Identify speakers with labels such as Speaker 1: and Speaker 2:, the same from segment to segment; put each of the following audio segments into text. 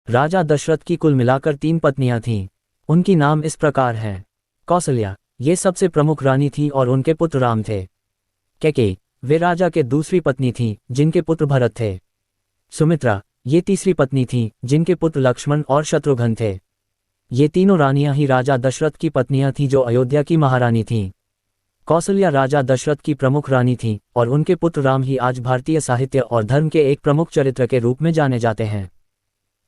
Speaker 1: राजा दशरथ की कुल मिलाकर 3 पत्नियां थीं। उनकी नाम इस प्रकार हैं। कौसल्या, ये सबसे प्रमुख रानी थी और उनके पुत्र राम थे। कैकेयी, वे राजा के दूसरी पत्नी थीं, जिनके पुत्र भरत थे। सुमित्रा, ये तीसरी पत्नी थीं, जिनके पुत्र लक्ष्मण और शत्रुघ्न थे। ये तीनों रानियां ही राजा दशरथ की पत्नियां थीं जो अयोध्या की महारानी थीं। कौसल्या राजा दशरथ की प्रमुख रानी थीं और उनके पुत्र राम ही आज भारतीय साहित्य और धर्म के एक प्रमुख चरित्र के रूप में जाने जाते हैं।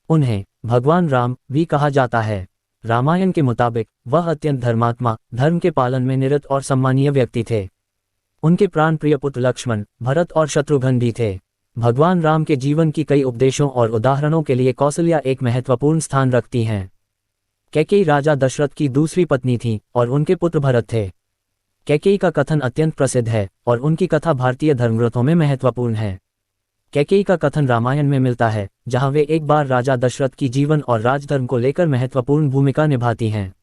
Speaker 1: उन्हें भगवान राम भी कहा जाता है। रामायण के मुताबिक वह अत्यंत धर्मात्मा, धर्म के पालन में निरत और सम्मानीय व्यक्ति थे। उनके प्राण प्रिय पुत्र लक्ष्मण, भरत और शत्रुघ्न भी थे। भगवान राम के जीवन की कई उपदेशों और उदाहरणों के लिए कौसल्या एक महत्वपूर्ण स्थान रखती हैं। कैकेयी राजा दशरथ की दूसरी पत्नी थी और उनके पुत्र भरत थे। कैकेयी का कथन अत्यंत प्रसिद्ध है और उनकी कथा भारतीय धर्मग्रंथों में महत्वपूर्ण है। कैकेयी का कथन रामायण में मिलता है, जहां वे एक बार राजा दशरथ की जीवन और राजधर्म को लेकर महत्वपूर्ण भूमिका निभाती हैं।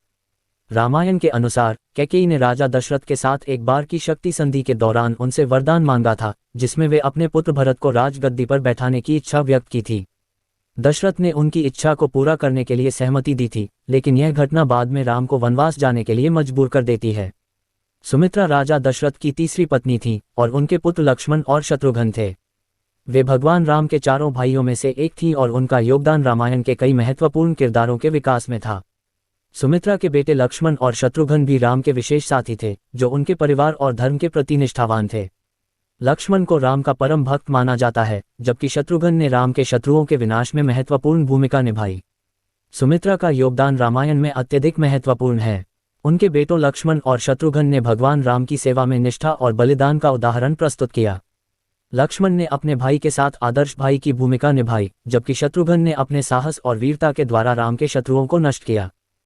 Speaker 1: रामायण के अनुसार कैकेयी ने राजा दशरथ के साथ एक बार की शक्ति संधि के दौरान उनसे वरदान मांगा था, जिसमें वे अपने पुत्र भरत को राजगद्दी पर बैठाने की इच्छा व्यक्त की थी। दशरथ ने उनकी इच्छा को पूरा करने के लिए सहमति दी थी, लेकिन यह घटना बाद में राम को वनवास जाने के लिए मजबूर कर देती है। सुमित्रा राजा दशरथ की तीसरी पत्नी थी और उनके पुत्र लक्ष्मण और शत्रुघ्न थे। वे भगवान राम के चारों भाइयों में से एक थीं और उनका योगदान रामायण के कई महत्वपूर्ण किरदारों के विकास में था। सुमित्रा के बेटे लक्ष्मण और शत्रुघ्न भी राम के विशेष साथी थे, जो उनके परिवार और धर्म के प्रति निष्ठावान थे। लक्ष्मण को राम का परम भक्त माना जाता है, जबकि शत्रुघ्न ने राम के शत्रुओं के विनाश में महत्वपूर्ण भूमिका निभाई। सुमित्रा का योगदान रामायण में अत्यधिक महत्वपूर्ण है। उनके बेटों लक्ष्मण और शत्रुघ्न ने भगवान राम की सेवा में निष्ठा और बलिदान का उदाहरण प्रस्तुत किया। लक्ष्मण ने अपने भाई के साथ आदर्श भाई की भूमिका निभाई, जबकि शत्रुघ्न ने अपने साहस और वीरता के द्वारा राम के शत्रुओं को नष्ट किया।